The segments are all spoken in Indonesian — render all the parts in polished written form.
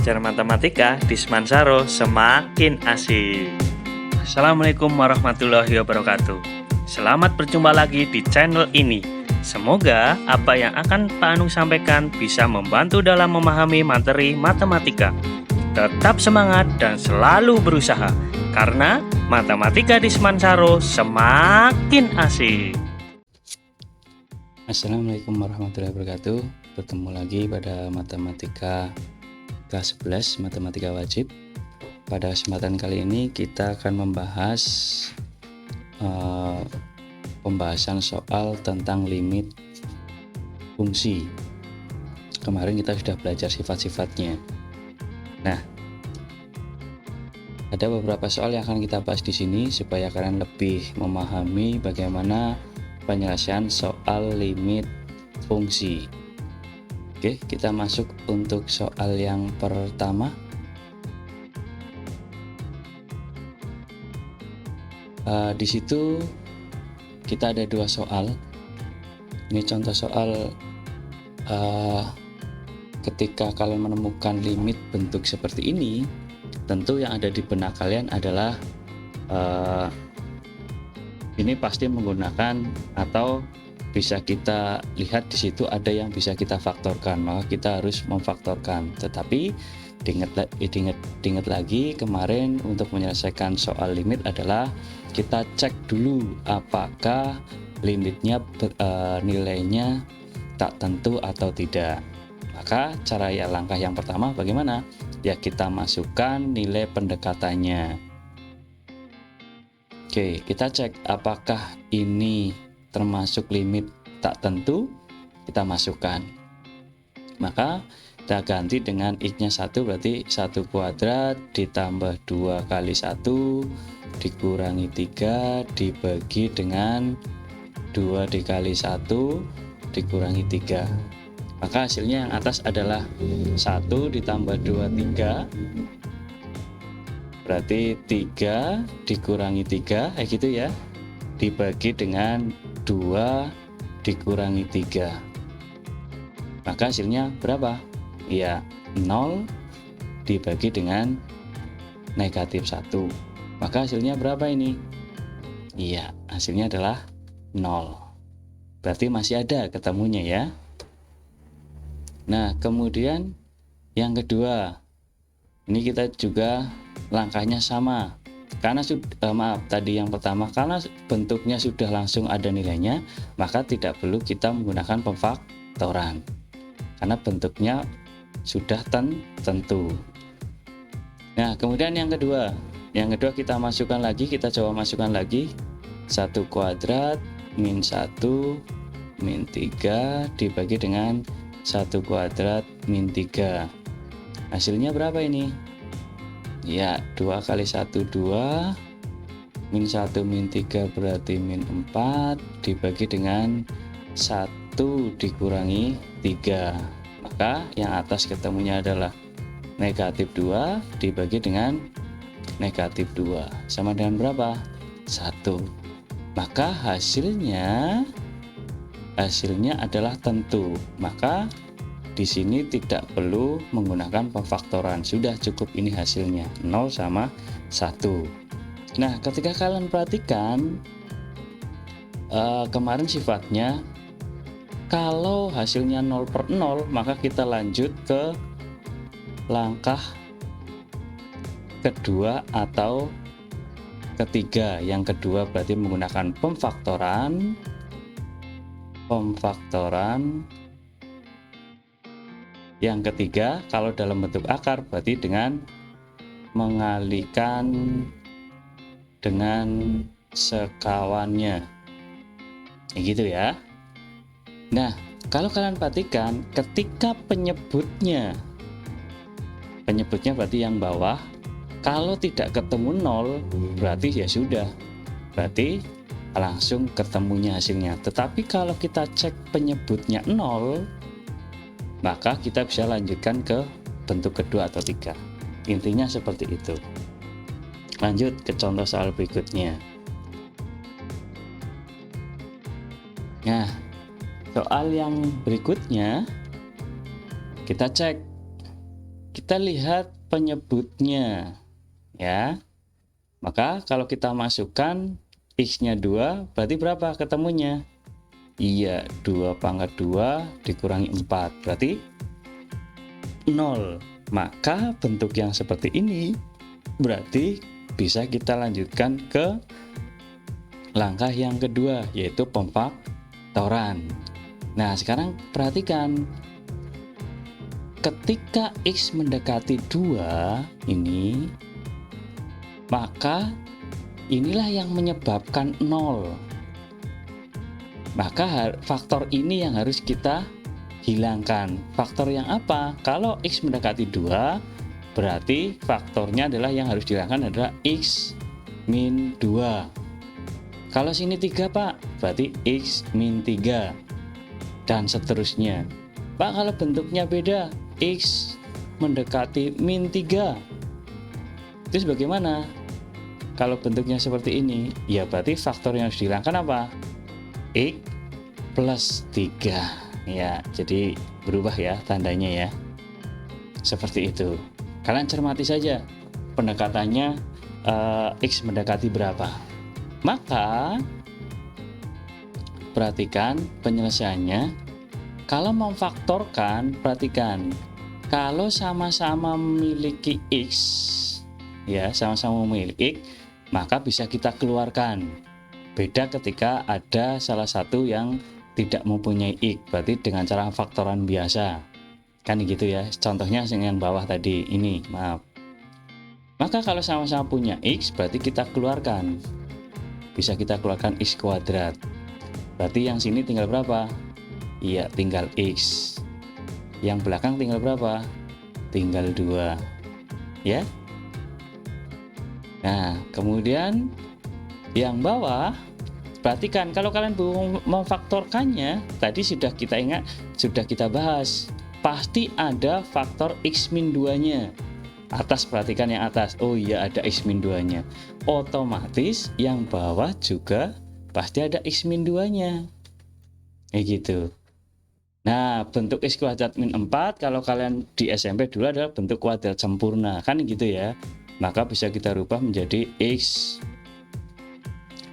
belajar matematika di Semansaro semakin asik. Assalamualaikum warahmatullahi wabarakatuh. Selamat berjumpa lagi di channel ini. Semoga apa yang akan Pak Anu sampaikan bisa membantu dalam memahami materi matematika. Tetap semangat dan selalu berusaha, karena matematika di Semansaro semakin asik. Assalamualaikum warahmatullahi wabarakatuh. Bertemu lagi pada matematika kelas 11, matematika wajib. Pada kesempatan kali ini kita akan membahas pembahasan soal tentang limit fungsi. Kemarin kita sudah belajar sifat-sifatnya. Nah, ada beberapa soal yang akan kita bahas di sini supaya kalian lebih memahami bagaimana penyelesaian soal limit fungsi. Oke, kita masuk untuk soal yang pertama. Di situ kita ada dua soal. Ini contoh soal ketika kalian menemukan limit bentuk seperti ini, tentu yang ada di benak kalian adalah ini pasti menggunakan, atau bisa kita lihat di situ ada yang bisa kita faktorkan, maka kita harus memfaktorkan. Tetapi diingat lagi kemarin untuk menyelesaikan soal limit adalah kita cek dulu apakah limitnya nilainya tak tentu atau tidak. Maka langkah yang pertama bagaimana? Ya, kita masukkan nilai pendekatannya. Oke, kita cek apakah ini termasuk limit tak tentu, kita masukkan. Maka kita ganti dengan X-nya 1, berarti 1 kuadrat ditambah 2 kali 1 dikurangi 3 dibagi dengan 2 dikali 1 dikurangi 3. Maka hasilnya yang atas adalah 1 ditambah 2, 3. Berarti 3 dikurangi 3, gitu ya, dibagi dengan 2 dikurangi 3. Maka hasilnya berapa? Ya, 0 dibagi dengan negatif 1. Maka hasilnya berapa ini? Iya, hasilnya adalah 0. Berarti masih ada ketemunya ya. Nah, kemudian yang kedua, ini kita juga langkahnya sama. Karena tadi yang pertama, karena bentuknya sudah langsung ada nilainya, maka tidak perlu kita menggunakan pemfaktoran karena bentuknya sudah tentu. Nah, kemudian yang kedua kita masukkan lagi, kita coba masukkan lagi 1 kuadrat min 1 min 3 dibagi dengan 1 kuadrat min 3. Hasilnya berapa ini? Ya, 2 kali 1 2, min 1 min 3 berarti min 4 dibagi dengan 1 dikurangi 3. Maka yang atas ketemunya adalah negatif 2 dibagi dengan negatif 2. Sama dengan berapa? 1. Maka hasilnya adalah tentu. Maka di sini tidak perlu menggunakan pemfaktoran, sudah cukup ini hasilnya 0 sama 1. Nah, ketika kalian perhatikan kemarin sifatnya, kalau hasilnya 0/0, maka kita lanjut ke langkah kedua atau ketiga. Yang kedua berarti menggunakan pemfaktoran. Yang ketiga, kalau dalam bentuk akar berarti dengan mengalihkan dengan sekawannya, gitu ya. Nah, kalau kalian perhatikan ketika penyebutnya berarti yang bawah, kalau tidak ketemu 0 berarti ya sudah, berarti langsung ketemunya hasilnya. Tetapi kalau kita cek penyebutnya 0, maka kita bisa lanjutkan ke bentuk kedua atau 3. Intinya seperti itu. Lanjut ke contoh soal berikutnya. Nah, soal yang berikutnya kita cek kita lihat penyebutnya ya. Maka kalau kita masukkan X-nya 2, berarti berapa ketemunya? Iya, 2 pangkat 2 dikurangi 4, berarti 0. Maka bentuk yang seperti ini berarti bisa kita lanjutkan ke langkah yang kedua, yaitu pemfaktoran. Nah, sekarang perhatikan. Ketika X mendekati 2 ini, maka inilah yang menyebabkan 0. Maka faktor ini yang harus kita hilangkan. Faktor yang apa? Kalau X mendekati 2, berarti faktornya adalah yang harus dihilangkan adalah X min 2. Kalau sini 3 Pak, berarti X min 3. Dan seterusnya. Pak, kalau bentuknya beda, X mendekati min 3. Terus bagaimana? Kalau bentuknya seperti ini, ya berarti faktor yang harus dihilangkan apa? X plus 3. Ya, jadi berubah ya tandanya ya. Seperti itu. Kalian cermati saja pendekatannya, X mendekati berapa. Maka perhatikan penyelesaiannya. Kalau memfaktorkan, perhatikan. Kalau sama-sama memiliki X, ya sama-sama memiliki X, maka bisa kita keluarkan. Beda ketika ada salah satu yang tidak mempunyai X, berarti dengan cara faktoran biasa. Kan gitu ya, contohnya yang bawah tadi ini, maaf. Maka kalau sama-sama punya X, berarti kita keluarkan. Bisa kita keluarkan X kuadrat. Berarti yang sini tinggal berapa? Iya, tinggal X. Yang belakang tinggal berapa? Tinggal 2. Ya. Nah, kemudian yang bawah, perhatikan kalau kalian memfaktorkannya, tadi sudah kita ingat, sudah kita bahas. Pasti ada faktor X min 2-nya. Atas, perhatikan yang atas. Oh iya, ada X min 2-nya. Otomatis yang bawah juga pasti ada X min 2-nya. Gitu. Nah, bentuk X kuadrat min 4 kalau kalian di SMP dulu adalah bentuk kuadrat sempurna, kan gitu ya. Maka bisa kita rubah menjadi X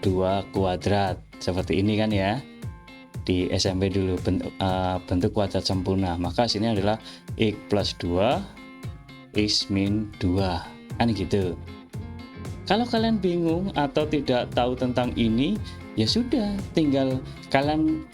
2 kuadrat seperti ini kan ya. Di SMP dulu bentuk kuadrat sempurna. Maka sini adalah X plus 2 X min 2, kan gitu. Kalau kalian bingung atau tidak tahu tentang ini, ya sudah, tinggal kalian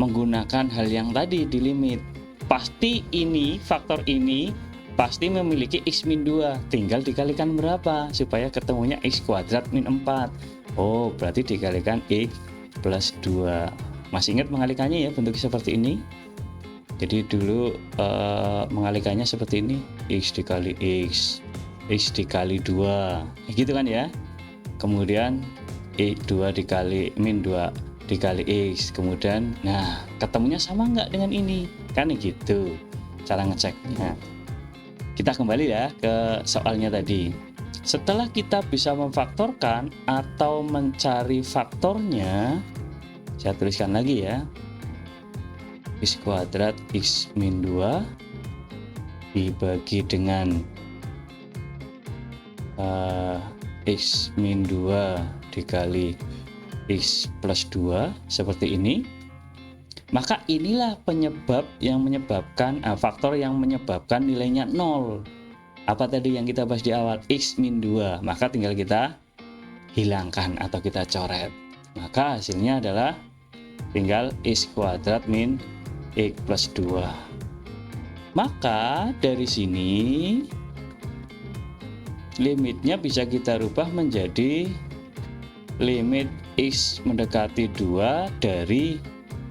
menggunakan hal yang tadi di limit. Pasti ini, faktor ini pasti memiliki X min 2, tinggal dikalikan berapa supaya ketemunya X kuadrat min 4. Oh, berarti dikalikan X plus 2. Masih ingat mengalikannya ya, bentuknya seperti ini. Jadi dulu mengalikannya seperti ini, X dikali X, X dikali 2, gitu kan ya. Kemudian X2 dikali min 2 dikali X, kemudian nah ketemunya sama nggak dengan ini, kan gitu cara ngeceknya. Kita kembali ya ke soalnya tadi. Setelah kita bisa memfaktorkan atau mencari faktornya, saya tuliskan lagi ya, X kuadrat X min 2 dibagi dengan X min 2 dikali X plus 2 seperti ini. Maka inilah penyebab yang menyebabkan faktor yang menyebabkan nilainya 0. Apa tadi yang kita bahas di awal? X min 2. Maka tinggal kita hilangkan atau kita coret. Maka hasilnya adalah tinggal X kuadrat min X plus 2. Maka dari sini limitnya bisa kita rubah menjadi limit X mendekati 2 dari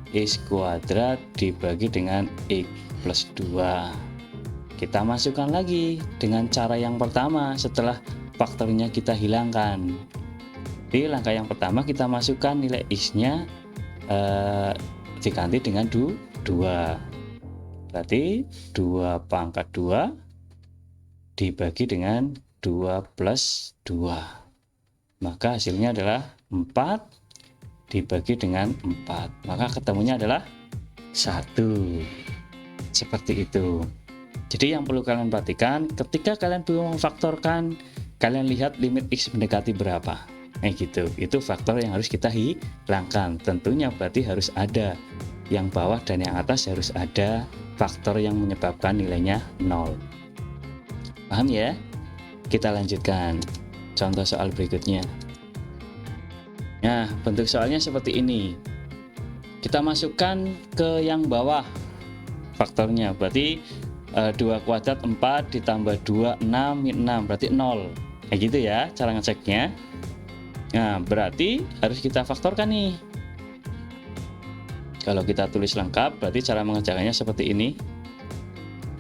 X kuadrat dibagi dengan X plus 2. Kita masukkan lagi dengan cara yang pertama setelah faktornya kita hilangkan. Di langkah yang pertama kita masukkan nilai X-nya diganti dengan 2. Berarti 2 pangkat 2 dibagi dengan 2 plus 2. Maka hasilnya adalah 4 dibagi dengan 4. Maka ketemunya adalah 1. Seperti itu. Jadi yang perlu kalian perhatikan, ketika kalian belum memfaktorkan, kalian lihat limit X mendekati berapa. Gitu. Itu faktor yang harus kita hilangkan. Tentunya berarti harus ada yang bawah dan yang atas, harus ada faktor yang menyebabkan nilainya 0. Paham ya? Kita lanjutkan contoh soal berikutnya. Nah, bentuk soalnya seperti ini. Kita masukkan ke yang bawah faktornya, berarti 2 kuadrat 4 ditambah 2, 6, min 6, berarti 0. Kayak gitu ya cara ngeceknya. Nah, berarti harus kita faktorkan nih. Kalau kita tulis lengkap, berarti cara mengerjakannya seperti ini.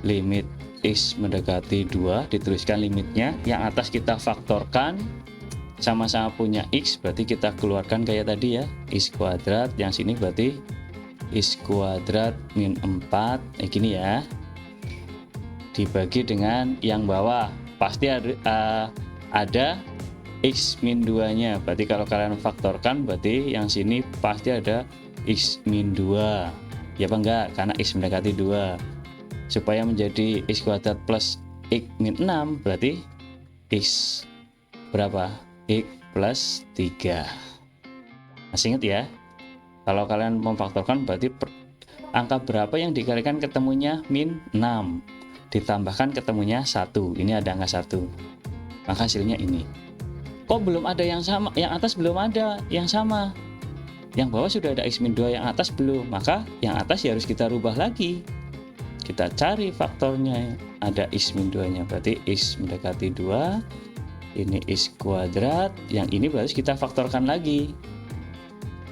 Limit X mendekati 2, dituliskan limitnya. Yang atas kita faktorkan, sama-sama punya X, berarti kita keluarkan kayak tadi ya, X kuadrat. Yang sini berarti X kuadrat min 4, gini ya. Dibagi dengan yang bawah, pasti ada X min 2 nya. Berarti kalau kalian faktorkan, berarti yang sini pasti ada X min 2. Ya apa enggak? Karena X mendekati 2. Supaya menjadi X kuadrat plus X min 6, berarti X berapa? X plus 3. Masih ingat ya? Kalau kalian memfaktorkan, berarti angka berapa yang dikalikan ketemunya min 6. Ditambahkan ketemunya 1. Ini ada angka 1. Maka hasilnya ini. Kok belum ada yang sama? Yang atas belum ada yang sama. Yang bawah sudah ada X min 2, yang atas belum. Maka yang atas ya harus kita rubah lagi. Kita cari faktornya. Ada X min 2 nya, berarti X mendekati 2. Ini X kuadrat. Yang ini berarti kita faktorkan lagi.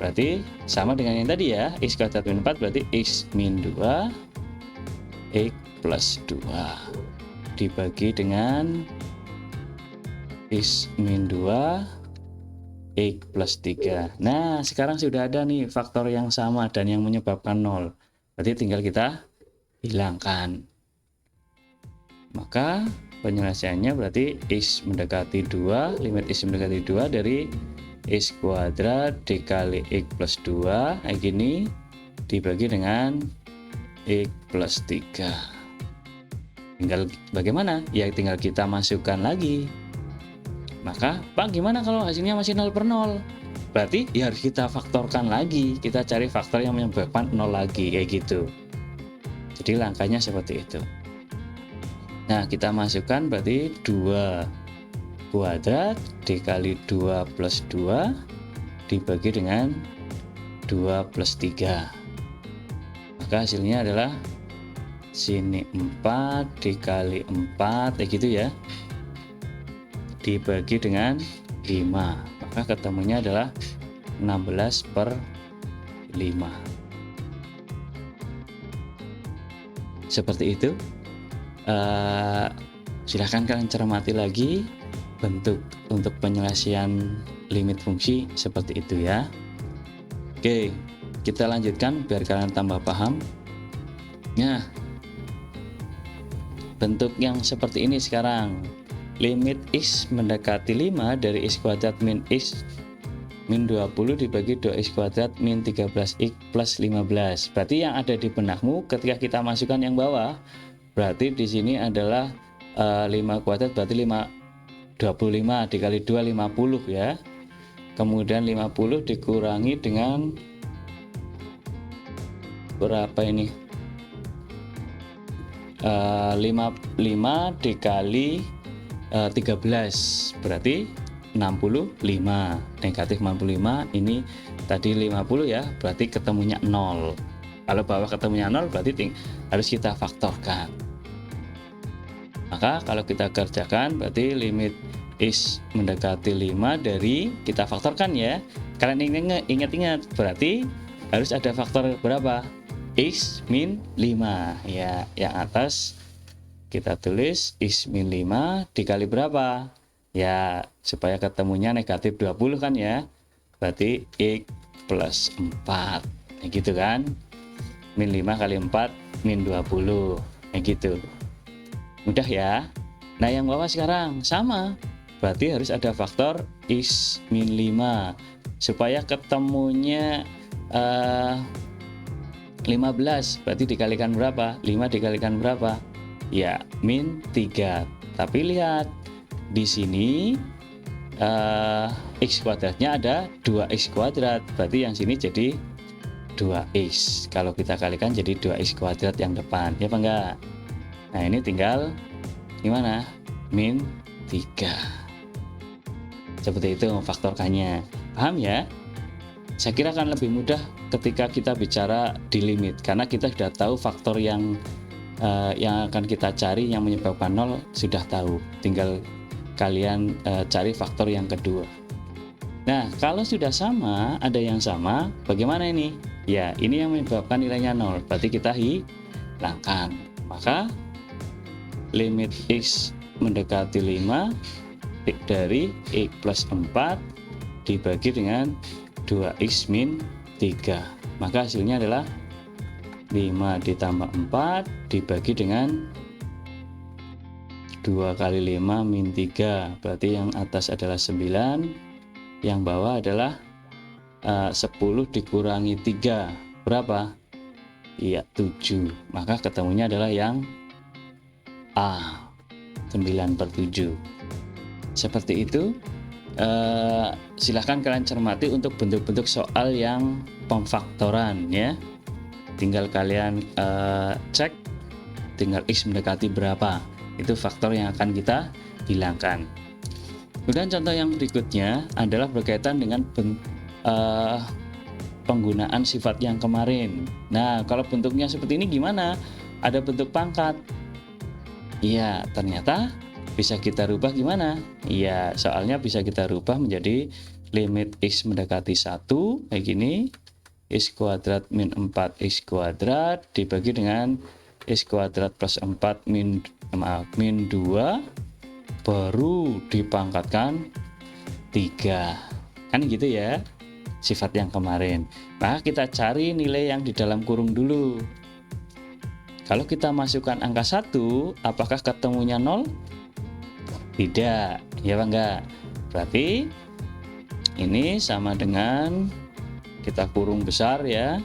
Berarti sama dengan yang tadi ya. X kuadrat min 4 berarti X min 2 X plus 2 dibagi dengan X min 2 X plus 3. Nah, sekarang sudah ada nih faktor yang sama dan yang menyebabkan 0. Berarti tinggal kita hilangkan. Maka penyelesaiannya berarti X mendekati 2, limit X mendekati 2 dari X kuadrat dikali X plus 2, kayak gini, dibagi dengan X plus 3. Tinggal bagaimana? Ya tinggal kita masukkan lagi. Maka, Pak, gimana kalau hasilnya masih 0 per 0? Berarti ya harus kita faktorkan lagi. Kita cari faktor yang menyebabkan 0 lagi, kayak gitu. Jadi langkahnya seperti itu. Nah, kita masukkan berarti 2 kuadrat dikali 2 plus 2 dibagi dengan 2 plus 3. Maka hasilnya adalah sini 4 dikali 4, kayak gitu ya, dibagi dengan 5. Maka ketemunya adalah 16 per 5. Seperti itu. Silahkan kalian cermati lagi bentuk untuk penyelesaian limit fungsi seperti itu ya. Oke, kita lanjutkan biar kalian tambah paham. Nah, bentuk yang seperti ini sekarang. Limit X mendekati 5 dari X kuadrat min X min 20 dibagi 2X kuadrat min 13X plus 15. Berarti yang ada di benakmu ketika kita masukkan yang bawah, berarti di sini adalah 5 kuadrat berarti 25 dikali 2 50 ya. Kemudian 50 dikurangi dengan berapa ini? 5 dikali 13 berarti 65. Negatif 65 ini tadi 50 ya, berarti ketemunya 0. Kalau bawah ketemunya 0 berarti harus kita faktorkan. Maka kalau kita kerjakan berarti limit X mendekati 5 dari kita faktorkan ya. Kalian ingat-ingat berarti harus ada faktor berapa? X min 5 ya. Yang atas kita tulis X min 5 dikali berapa? Ya, supaya ketemunya negatif 20 kan ya. Berarti X plus 4. Kayak gitu kan? Min 5 kali 4 min 20. Kayak gitu. Mudah ya. Nah, yang bawah sekarang sama. Berarti harus ada faktor X min 5. Supaya ketemunya 15. Berarti dikalikan berapa? 5 dikalikan berapa? Ya, min 3. Tapi lihat, di sini X kuadratnya ada 2X kuadrat. Berarti yang sini jadi 2X. Kalau kita kalikan jadi 2X kuadrat yang depan. Ya apa enggak? Nah, ini tinggal gimana? Min 3. Seperti itu memfaktorkannya. Paham ya? Saya kira akan lebih mudah ketika kita bicara di limit, karena kita sudah tahu faktor yang akan kita cari yang menyebabkan 0 sudah tahu. Tinggal kalian cari faktor yang kedua. Nah, kalau sudah sama, ada yang sama, bagaimana ini? Ya, ini yang menyebabkan nilainya 0. Berarti kita hilangkan. Maka limit X mendekati 5 dari X plus 4 dibagi dengan 2X min 3. Maka hasilnya adalah 5 ditambah 4 dibagi dengan 2 kali 5 min 3. Berarti yang atas adalah 9, yang bawah adalah 10 dikurangi 3. Berapa? Iya, 7. Maka ketemunya adalah yang A, 9/7. Seperti itu. Silahkan kalian cermati untuk bentuk-bentuk soal yang pemfaktoran ya. Tinggal kalian cek, tinggal X mendekati berapa, itu faktor yang akan kita hilangkan. Kemudian contoh yang berikutnya adalah berkaitan dengan penggunaan sifat yang kemarin. Nah, kalau bentuknya seperti ini gimana? Ada bentuk pangkat. Iya, ternyata bisa kita rubah gimana? Iya, soalnya bisa kita rubah menjadi limit X mendekati 1 kayak gini. X kuadrat min 4X kuadrat dibagi dengan X kuadrat plus 4 min 2 baru dipangkatkan 3. Kan gitu ya, sifat yang kemarin. Maka kita cari nilai yang di dalam kurung dulu. Kalau kita masukkan angka 1, apakah ketemunya 0? Tidak, ya Pak enggak? Berarti ini sama dengan kita kurung besar ya.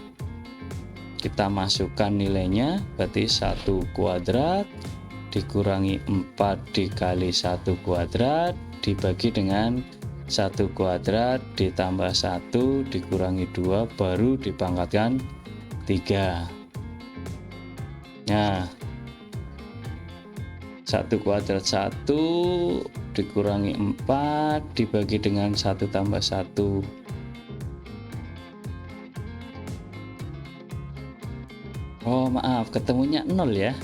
Kita masukkan nilainya, berarti 1 kuadrat dikurangi 4 dikali 1 kuadrat dibagi dengan 1 kuadrat ditambah 1 dikurangi 2 baru dipangkatkan 3. Nah, 1 kuadrat 1 dikurangi 4 dibagi dengan 1 tambah 1. Oh maaf, ketemunya 0 ya.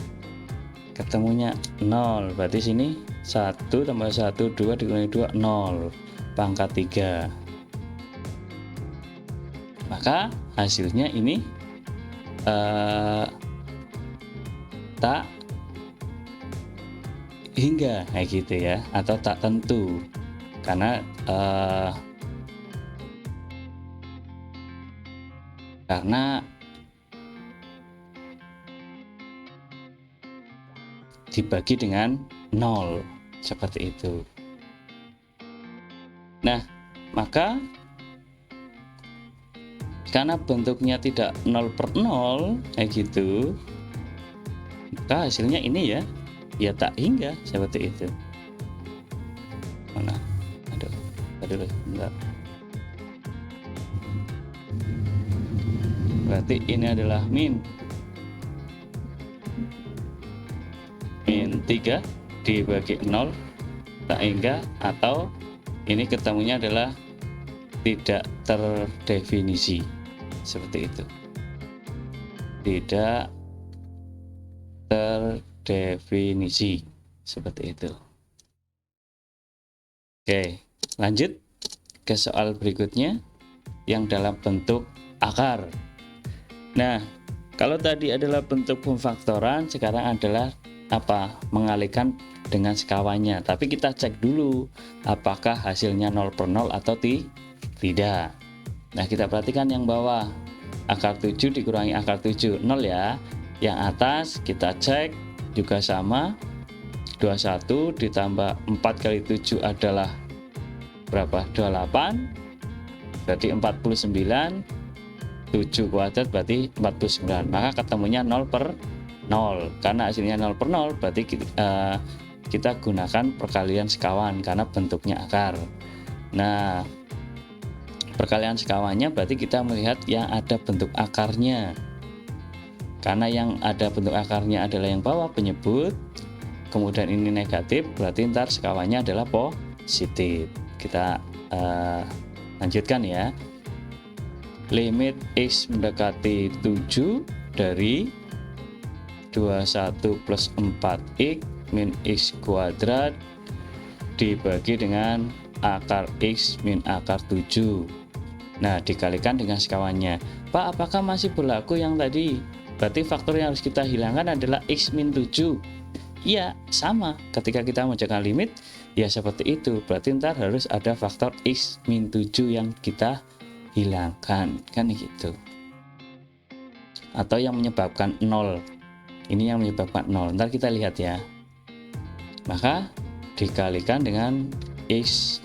Ketemunya 0. Berarti sini 1 tambah 1, 2 dikurangi 2, 0. Pangkat 3. Maka hasilnya ini tak hingga kayak gitu ya, atau tak tentu, karena dibagi dengan 0 seperti itu. Nah, maka karena bentuknya tidak 0/0 kayak gitu, maka hasilnya ini ya tak hingga seperti itu. Mana? Aduh, bentar. Berarti ini adalah min 3 dibagi 0 tak hingga, atau ini ketemunya adalah tidak terdefinisi seperti itu. Tidak terdefinisi seperti itu. Oke, lanjut ke soal berikutnya yang dalam bentuk akar. Nah, kalau tadi adalah bentuk pemfaktoran, sekarang adalah apa? Mengalihkan dengan sekawannya. Tapi kita cek dulu apakah hasilnya 0/0 atau tidak. Nah, kita perhatikan yang bawah. Akar 7 dikurangi akar 7, 0 ya. Yang atas kita cek juga sama. 21 ditambah 4 kali 7 adalah berapa? 28. Berarti 49. 7 kuadrat berarti 49. Maka ketemunya 0/0. 0. Karena hasilnya 0 per 0 berarti kita gunakan perkalian sekawan karena bentuknya akar. Nah, perkalian sekawannya berarti kita melihat yang ada bentuk akarnya. Karena yang ada bentuk akarnya adalah yang bawah penyebut, kemudian ini negatif, berarti ntar sekawannya adalah positif. Kita lanjutkan ya. Limit X mendekati 7 dari 21 plus 4X min X kuadrat dibagi dengan akar X min akar 7. Nah, dikalikan dengan sekawannya. Pak, apakah masih berlaku yang tadi? Berarti faktor yang harus kita hilangkan adalah X min 7. Iya, sama. Ketika kita menjaga limit, ya seperti itu. Berarti ntar harus ada faktor X min 7 yang kita hilangkan. Kan gitu. Atau yang menyebabkan 0. Ini yang menyebabkan 0. Ntar kita lihat ya. Maka dikalikan dengan X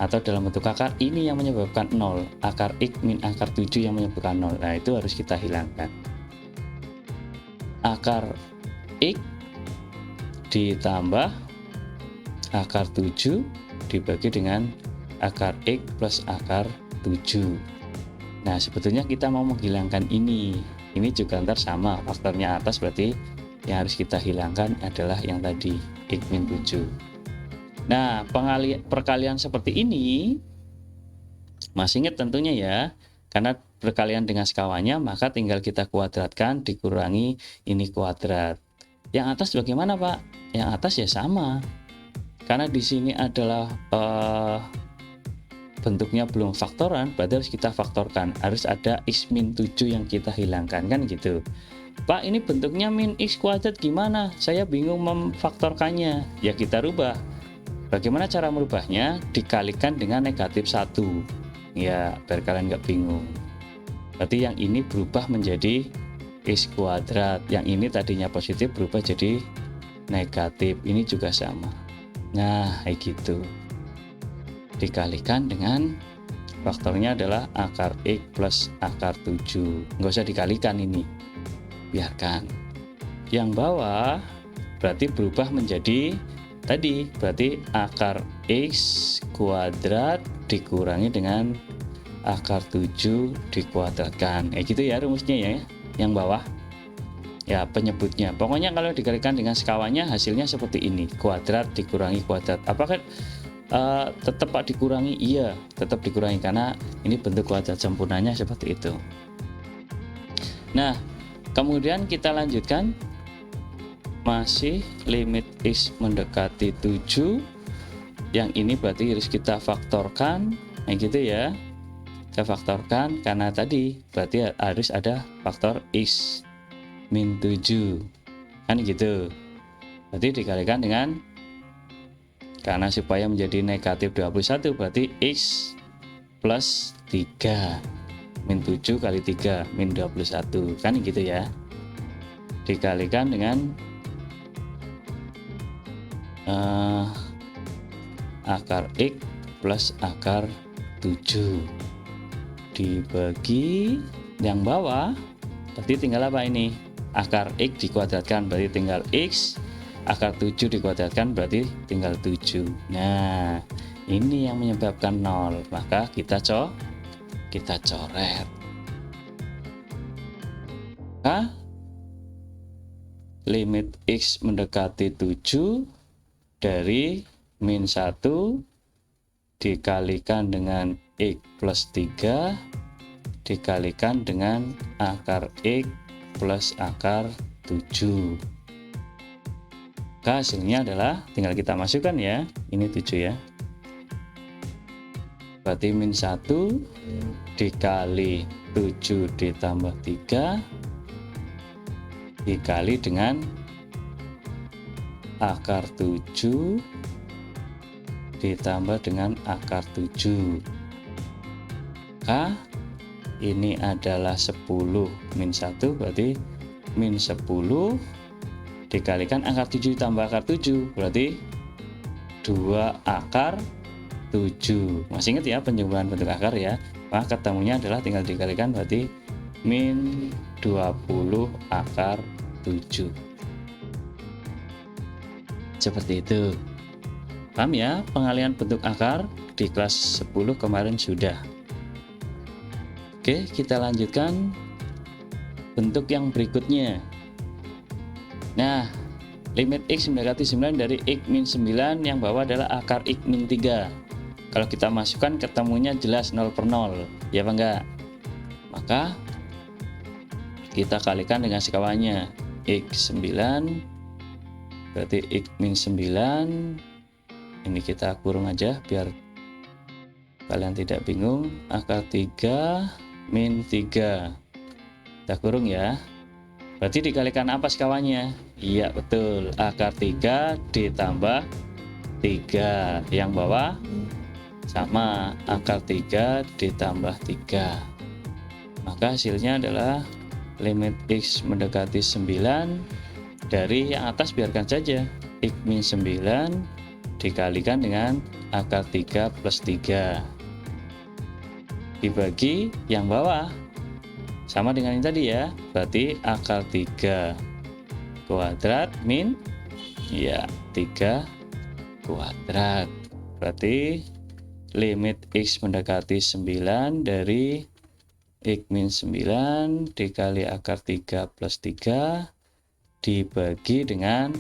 atau dalam bentuk akar, ini yang menyebabkan 0. Akar X min akar 7 yang menyebabkan 0. Nah, itu harus kita hilangkan. Akar X ditambah akar 7 dibagi dengan akar X plus akar 7. Nah, sebetulnya kita mau menghilangkan ini juga ntar sama faktornya atas, berarti yang harus kita hilangkan adalah yang tadi X min 7. Nah, perkalian seperti ini masih ingat tentunya ya, karena perkalian dengan sekawannya maka tinggal kita kuadratkan dikurangi ini kuadrat. Yang atas bagaimana, Pak? Yang atas ya sama. Karena di sini adalah bentuknya belum faktoran, berarti harus kita faktorkan. Harus ada X min 7 yang kita hilangkan, kan gitu. Pak, ini bentuknya min X kuadrat gimana? Saya bingung memfaktorkannya. Ya kita rubah. Bagaimana cara merubahnya? Dikalikan dengan negatif 1. Ya, biar kalian nggak bingung. Berarti yang ini berubah menjadi X kuadrat. Yang ini tadinya positif berubah jadi negatif. Ini juga sama. Nah, kayak gitu. Dikalikan dengan faktornya adalah akar X plus akar 7. Nggak usah dikalikan ini. Biarkan. Yang bawah berarti berubah menjadi tadi, berarti akar X kuadrat dikurangi dengan akar 7 dikuadratkan. Gitu ya rumusnya ya, yang bawah. Ya, penyebutnya. Pokoknya kalau dikalikan dengan sekawannya hasilnya seperti ini. Kuadrat dikurangi kuadrat. Apakah tetap Pak dikurangi? Iya, tetap dikurangi karena ini bentuk kuadrat sempurnanya seperti itu. Nah, kemudian kita lanjutkan. Masih limit X mendekati 7. Yang ini berarti harus kita faktorkan. Nah gitu ya. Kita faktorkan karena tadi berarti harus ada faktor X min 7. Kan gitu. Berarti dikalikan dengan, karena supaya menjadi negatif 21 berarti X plus 3. Min 7 kali 3 min 21. Kan gitu ya. Dikalikan dengan akar X plus akar 7 dibagi yang bawah, berarti tinggal apa ini? Akar X dikuadratkan berarti tinggal X, akar 7 dikuadratkan berarti tinggal 7. Nah, ini yang menyebabkan 0, maka kita coret. Limit X mendekati 7 dari min 1 dikalikan dengan X plus 3 dikalikan dengan akar X plus akar 7. Hasilnya adalah tinggal kita masukkan ya, ini 7 ya. Berarti min 1 dikali 7 ditambah 3 dikali dengan akar 7 ditambah dengan akar 7. Ini adalah 10 min 1 berarti min 10 dikalikan akar 7 ditambah akar 7 berarti 2 akar 7. Masih ingat ya penjumlahan bentuk akar ya. Maka ketemunya adalah tinggal dikalikan berarti min 20 akar 7. Seperti itu. Paham ya pengalihan bentuk akar di kelas 10 kemarin sudah. Oke, kita lanjutkan bentuk yang berikutnya. Nah, limit X mendekati 9 dari X min 9 yang bawah adalah akar X min 3. Kalau kita masukkan ketemunya jelas 0 per 0, ya apa enggak? Maka kita kalikan dengan sekawannya. X 9 berarti X min 9. Ini kita kurung aja biar kalian tidak bingung. Akar 3 min 3. Kita kurung ya. Berarti dikalikan apa sekawannya? Iya betul, akar 3 ditambah 3. Yang bawah sama, akar 3 ditambah 3. Maka hasilnya adalah limit X mendekati 9 dari yang atas biarkan saja. X min 9 dikalikan dengan akar 3 plus 3. Dibagi yang bawah. Sama dengan yang tadi ya. Berarti akar 3 kuadrat min, ya 3 kuadrat. Berarti limit X mendekati 9 dari X min 9 dikali akar 3 plus 3 dibagi dengan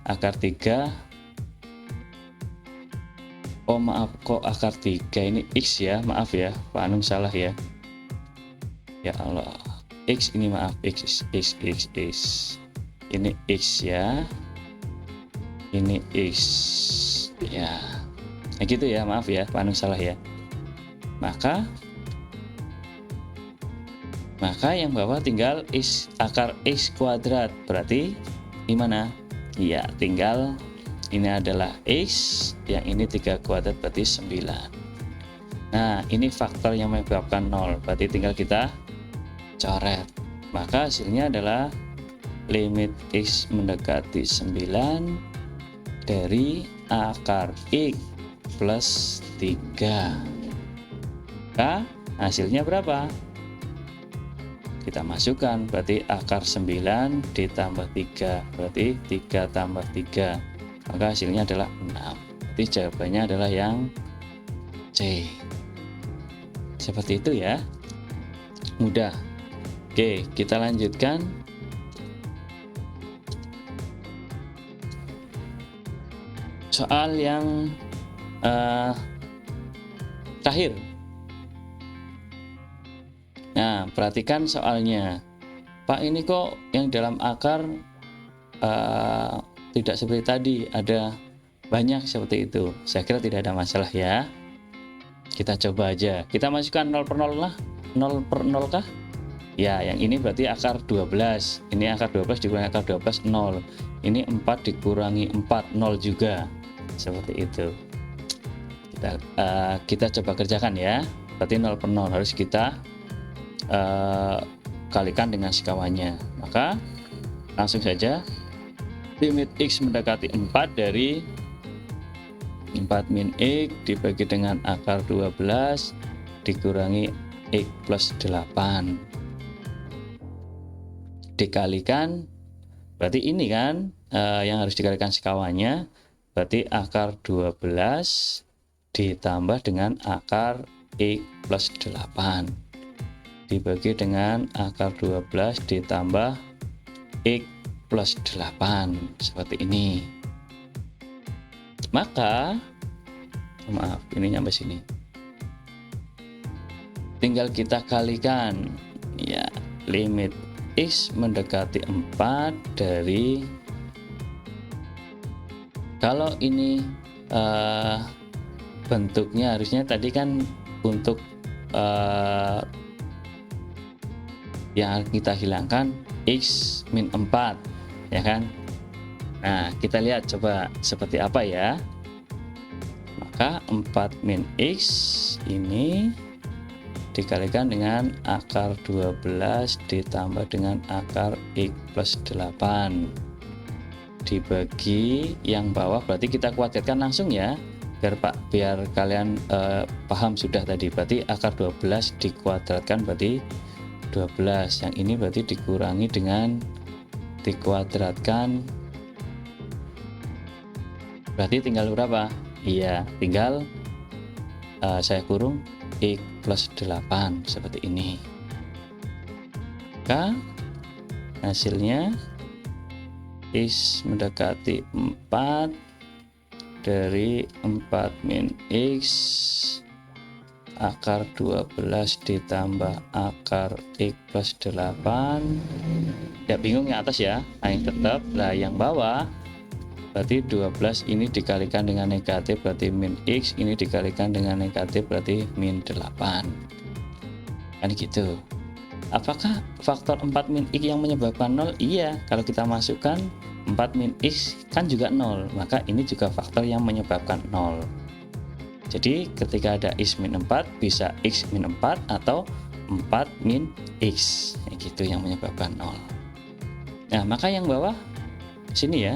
akar 3. Oh maaf, kok akar 3 ini X ya, maaf ya Pak Anung salah ya. Ya Allah, X ini maaf, X. Ini X ya, ini X ya. Nah gitu ya, maaf ya Pak Anung salah ya. Maka yang bawah tinggal X, akar X kuadrat. Berarti gimana? Ya tinggal ini adalah X, yang ini 3 kuadrat berarti 9. Nah ini faktor yang menyebabkan 0, berarti tinggal kita coret. Maka hasilnya adalah limit X mendekati 9 dari akar X plus 3. Maka hasilnya berapa? Kita masukkan, berarti akar 9 ditambah 3, berarti 3 tambah 3, maka hasilnya adalah 6. Berarti jawabannya adalah yang C. Seperti itu ya, mudah. Oke, kita lanjutkan. Soal yang terakhir. Nah, perhatikan soalnya. Pak, ini kok yang dalam akar tidak seperti tadi, ada banyak seperti itu. Saya kira tidak ada masalah ya. Kita coba aja. Kita masukkan 0 per 0 lah. 0 per 0 kah? Ya, yang ini berarti akar 12. Ini akar 12 dikurangi akar 12, 0. Ini 4 dikurangi 4, 0 juga. Seperti itu. Kita coba kerjakan ya. Berarti 0 per 0 harus kita kalikan dengan sekawannya. Maka langsung saja limit X mendekati 4 dari 4 min X dibagi dengan akar 12 dikurangi X plus 8 dikalikan, berarti ini kan yang harus dikalikan sekawannya, berarti akar 12 ditambah dengan akar X plus 8 dibagi dengan akar 12 ditambah X plus 8, seperti ini. Maka maaf, ini nyampe sini, tinggal kita kalikan ya, limit X mendekati 4 dari, kalau ini bentuknya harusnya tadi kan untuk yang kita hilangkan X min 4 ya kan. Nah kita lihat coba seperti apa ya. Maka 4 min X ini dikalikan dengan akar 12 ditambah dengan akar X plus 8 dibagi yang bawah, berarti kita kuadratkan langsung ya biar kalian paham sudah tadi. Berarti akar 12 dikuadratkan berarti 12, yang ini berarti dikurangi dengan dikuadratkan, berarti tinggal berapa? Iya, tinggal saya kurung X plus 8 seperti ini. Maka hasilnya X mendekati 4 dari 4 min X akar 12 ditambah akar X plus 8. Ya bingung yang atas ya, yang tetap. Nah yang bawah berarti 12 ini dikalikan dengan negatif berarti min X, ini dikalikan dengan negatif berarti min 8. Kan gitu. Apakah faktor 4 min X yang menyebabkan 0? Iya, kalau kita masukkan 4 min X kan juga 0, maka ini juga faktor yang menyebabkan 0. Jadi ketika ada X min 4 bisa X min 4 atau 4 min X, gitu yang menyebabkan 0. Nah maka yang bawah sini ya,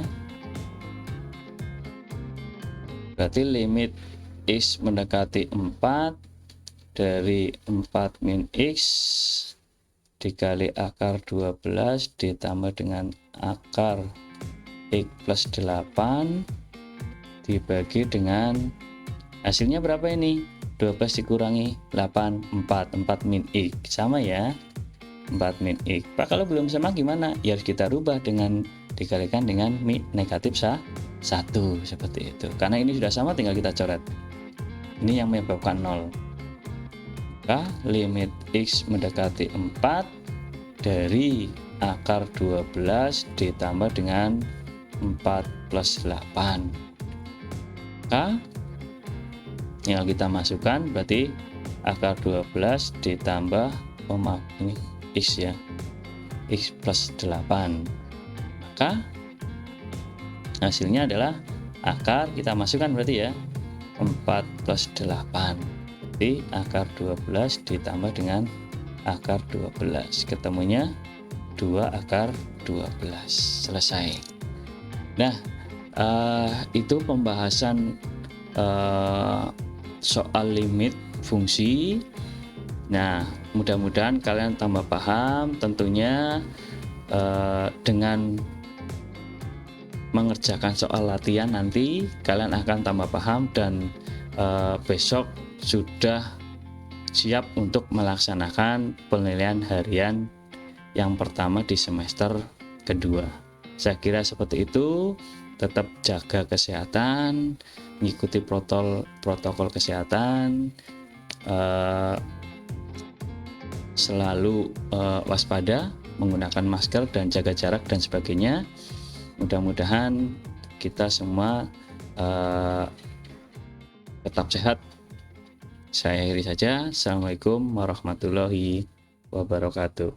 berarti limit X mendekati 4 dari 4 min X dikali akar 12 ditambah dengan akar X plus 8 dibagi dengan hasilnya berapa ini? 12 dikurangi 8, 4 min X, sama ya, 4 min X. Pak kalau belum sama gimana? Ya harus kita rubah dengan dikalikan dengan negatif 1 seperti itu. Karena ini sudah sama tinggal kita coret. Ini yang menyebabkan 0. Maka limit X mendekati 4 dari akar 12 ditambah dengan 4 plus 8. Maka yang kita masukkan berarti akar 12 ditambah ini X ya, X plus 8. Maka hasilnya adalah akar, kita masukkan berarti ya 4 plus 8, berarti akar 12 ditambah dengan akar 12, ketemunya 2 akar 12. Selesai. Nah itu pembahasan soal limit fungsi. Nah mudah-mudahan kalian tambah paham. Tentunya dengan mengerjakan soal latihan nanti kalian akan tambah paham dan besok sudah siap untuk melaksanakan penilaian harian yang pertama di semester kedua. Saya kira seperti itu. Tetap jaga kesehatan, mengikuti protokol kesehatan, selalu waspada, menggunakan masker dan jaga jarak dan sebagainya. Mudah-mudahan kita semua tetap sehat. Saya akhiri saja. Assalamualaikum warahmatullahi wabarakatuh.